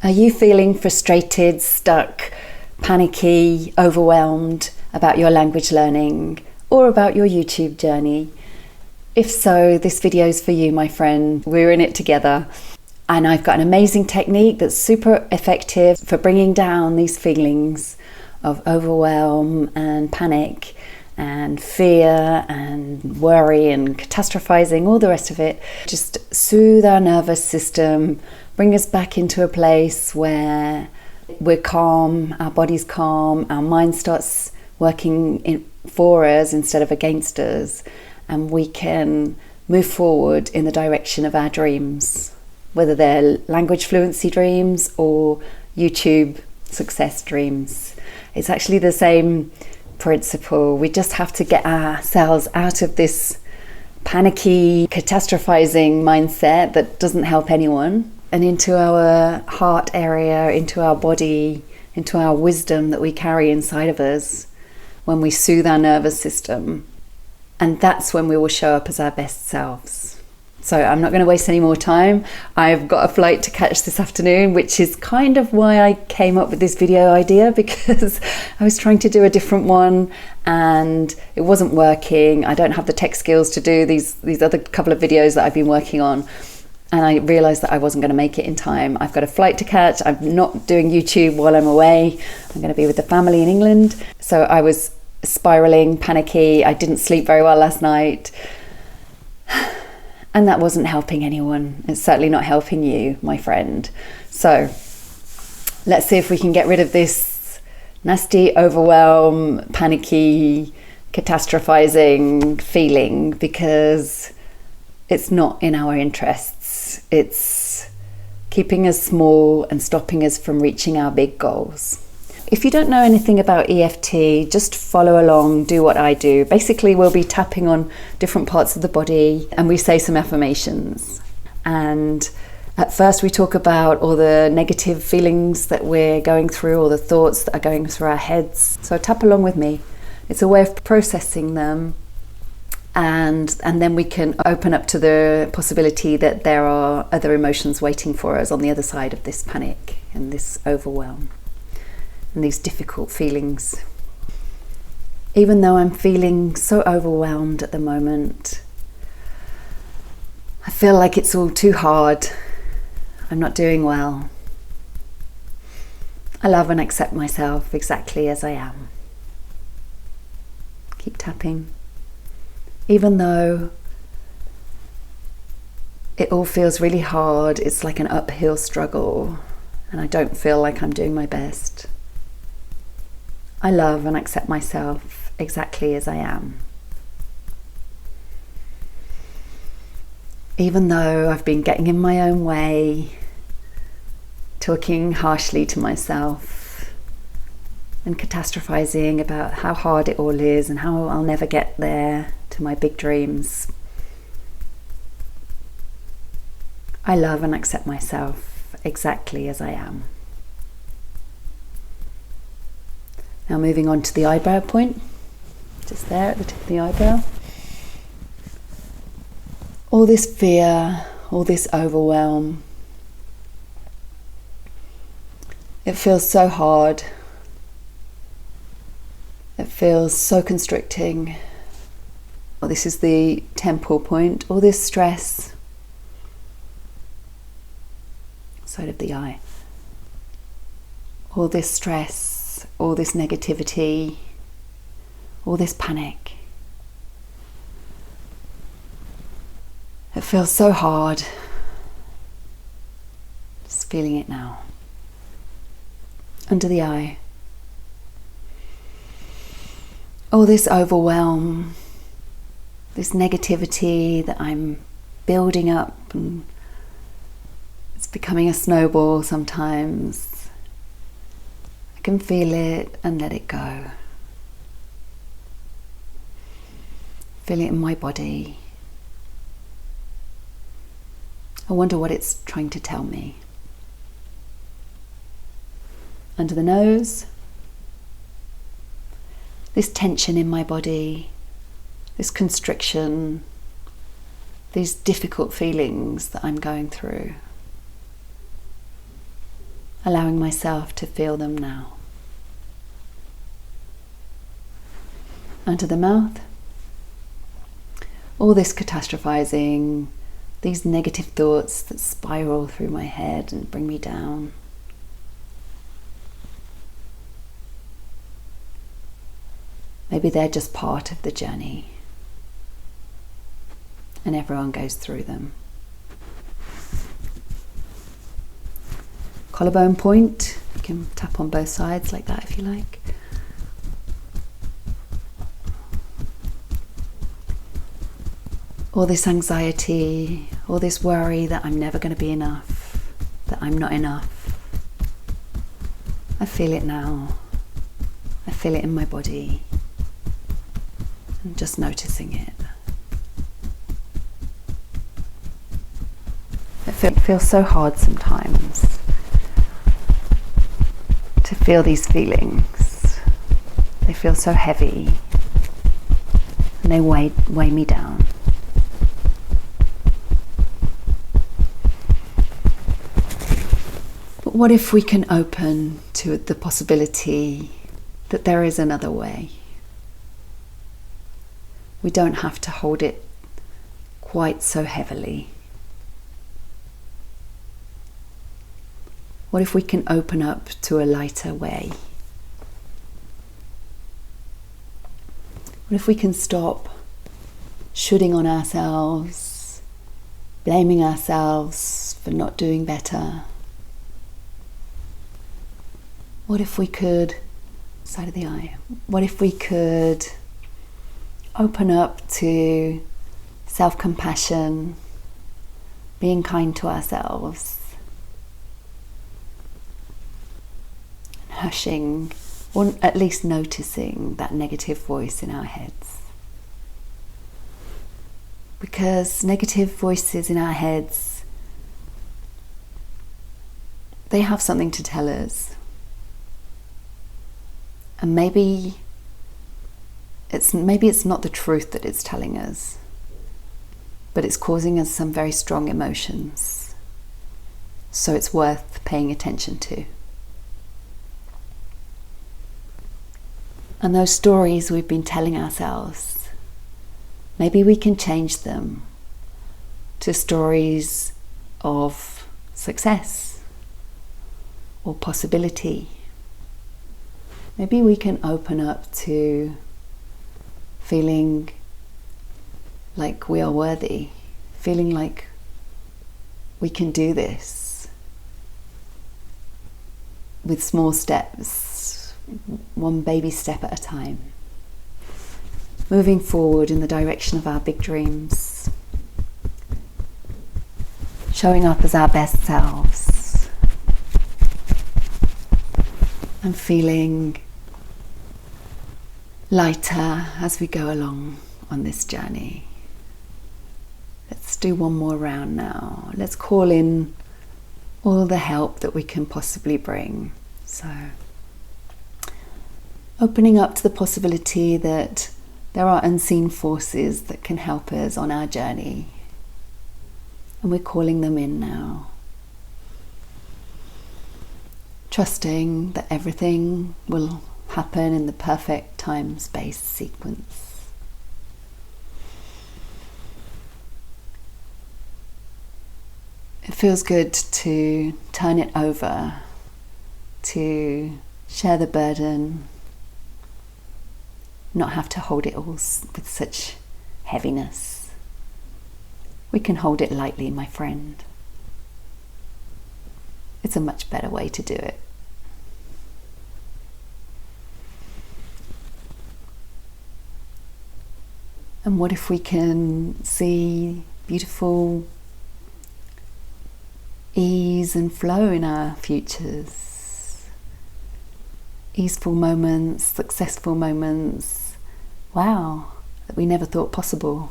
Are you feeling frustrated, stuck, panicky, overwhelmed about your language learning or about your YouTube journey? If so, this video is for you, my friend. We're in it together. And I've got an amazing technique that's super effective for bringing down these feelings of overwhelm and panic and fear and worry and catastrophizing, all the rest of it. Just soothe our nervous system, bring us back into a place where we're calm, our body's calm, our mind starts working for us instead of against us, and we can move forward in the direction of our dreams, whether they're language fluency dreams or YouTube success dreams. It's actually the same principle. We just have to get ourselves out of this panicky, catastrophizing mindset that doesn't help anyone, and into our heart area, into our body, into our wisdom that we carry inside of us when we soothe our nervous system. And that's when we will show up as our best selves. So I'm not going to waste any more time. I've got a flight to catch this afternoon, which is kind of why I came up with this video idea, because I was trying to do a different one and it wasn't working. I don't have the tech skills to do these other couple of videos that I've been working on. And I realized that I wasn't going to make it in time. I've got a flight to catch. I'm not doing YouTube while I'm away. I'm going to be with the family in England. So I was spiraling, panicky. I didn't sleep very well last night. And that wasn't helping anyone. It's certainly not helping you, my friend. So let's see if we can get rid of this nasty, overwhelm, panicky, catastrophizing feeling, because it's not in our interests. It's keeping us small and stopping us from reaching our big goals. If you don't know anything about EFT, just follow along, do what I do. Basically, we'll be tapping on different parts of the body and we say some affirmations. And at first we talk about all the negative feelings that we're going through, all the thoughts that are going through our heads. So tap along with me. It's a way of processing them. And then we can open up to the possibility that there are other emotions waiting for us on the other side of this panic and this overwhelm and these difficult feelings. Even though I'm feeling so overwhelmed at the moment, I feel like it's all too hard. I'm not doing well. I love and accept myself exactly as I am. Keep tapping. Even though it all feels really hard, it's like an uphill struggle, and I don't feel like I'm doing my best. I love and accept myself exactly as I am. Even though I've been getting in my own way, talking harshly to myself and catastrophizing about how hard it all is and how I'll never get there to my big dreams, I love and accept myself exactly as I am. Now moving on to the eyebrow point, just there at the tip of the eyebrow. All this fear, all this overwhelm, it feels so hard. It feels so constricting. Well, this is the temple point. All this stress, side of the eye. All this stress, all this negativity, all this panic. It feels so hard. Just feeling it now. Under the eye. All this overwhelm, this negativity that I'm building up, and it's becoming a snowball sometimes. I can feel it and let it go. Feel it in my body. I wonder what it's trying to tell me. Under the nose, this tension in my body, this constriction, these difficult feelings that I'm going through. allowing myself to feel them now. Under the mouth, all this catastrophizing, these negative thoughts that spiral through my head and bring me down. Maybe they're just part of the journey, and everyone goes through them. Collarbone point, you can tap on both sides like that if you like. All this anxiety, all this worry that I'm never going to be enough, that I'm not enough. I feel it now. I feel it in my body. And just noticing it. It feels so hard sometimes to feel these feelings. They feel so heavy and they weigh me down. But what if we can open to the possibility that there is another way? We don't have to hold it quite so heavily. What if we can open up to a lighter way? What if we can stop shooting on ourselves, blaming ourselves for not doing better? What if we could, side of the eye, what if we could open up to self-compassion, being kind to ourselves, hushing, or at least noticing that negative voice in our heads? Because negative voices in our heads, they have something to tell us. And maybe it's not the truth that it's telling us, but it's causing us some very strong emotions. So it's worth paying attention to. And those stories we've been telling ourselves, maybe we can change them to stories of success or possibility. Maybe we can open up to feeling like we are worthy, feeling like we can do this with small steps, one baby step at a time, moving forward in the direction of our big dreams, showing up as our best selves, and feeling lighter as we go along on this journey. Let's do one more round now. Let's call in all the help that we can possibly bring. So, opening up to the possibility that there are unseen forces that can help us on our journey. And we're calling them in now. Trusting that everything will happen in the perfect time-space sequence. It feels good to turn it over, to share the burden, not have to hold it all with such heaviness. We can hold it lightly, my friend. It's a much better way to do it. And what if we can see beautiful ease and flow in our futures? Easeful moments, successful moments, wow, that we never thought possible.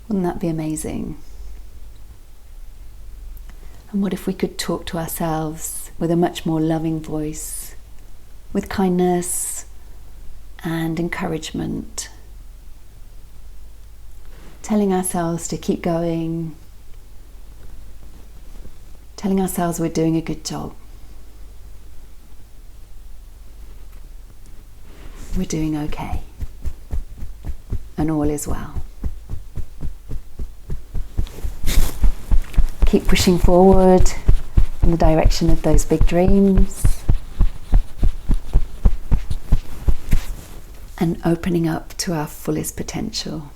Wouldn't that be amazing? And what if we could talk to ourselves with a much more loving voice, with kindness and encouragement, telling ourselves to keep going, telling ourselves we're doing a good job, we're doing okay. And all is well. Keep pushing forward in the direction of those big dreams. And opening up to our fullest potential.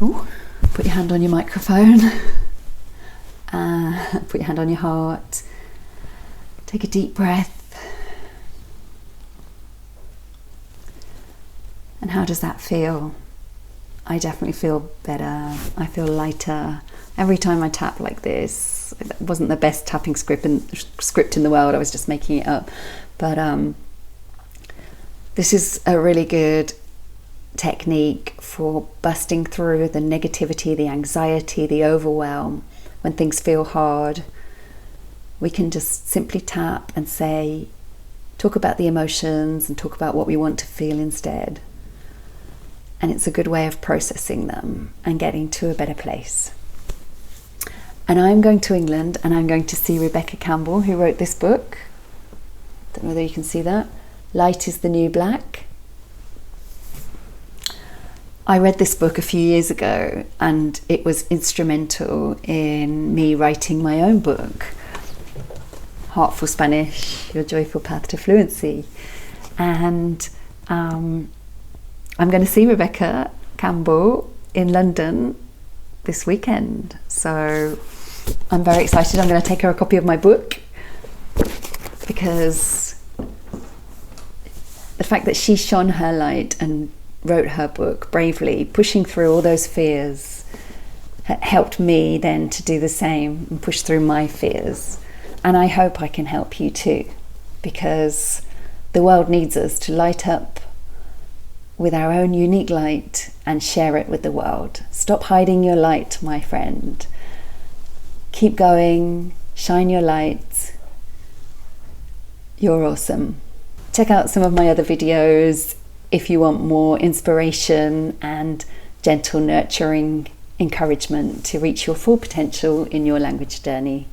Ooh, put your hand on your microphone. Put your hand on your heart. Take a deep breath. And how does that feel? I definitely feel better. I feel lighter. Every time I tap like this, it wasn't the best tapping script in the world. I was just making it up. But this is a really good technique for busting through the negativity, the anxiety, the overwhelm. When things feel hard, we can just simply tap and say, talk about the emotions and talk about what we want to feel instead. And it's a good way of processing them and getting to a better place. And I'm going to England and I'm going to see Rebecca Campbell, who wrote this book. Don't know whether you can see that. Light is the New Black. I read this book a few years ago and it was instrumental in me writing my own book, Heartful Spanish, Your Joyful Path to Fluency. And I'm going to see Rebecca Campbell in London this weekend. So I'm very excited. I'm going to take her a copy of my book because the fact that she shone her light and wrote her book bravely, pushing through all those fears, helped me then to do the same and push through my fears. And I hope I can help you too, because the world needs us to light up with our own unique light and share it with the world. Stop hiding your light, my friend. Keep going, shine your light. You're awesome. Check out some of my other videos if you want more inspiration and gentle, nurturing encouragement to reach your full potential in your language journey.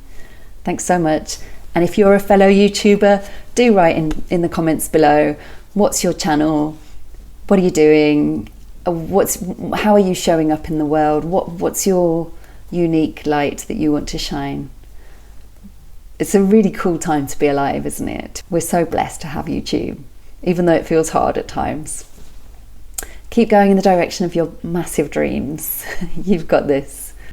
Thanks so much. And if you're a fellow YouTuber, do write in the comments below, what's your channel? What are you doing? How are you showing up in the world? What's your unique light that you want to shine? It's a really cool time to be alive, isn't it? We're so blessed to have YouTube, even though it feels hard at times. Keep going in the direction of your massive dreams. You've got this.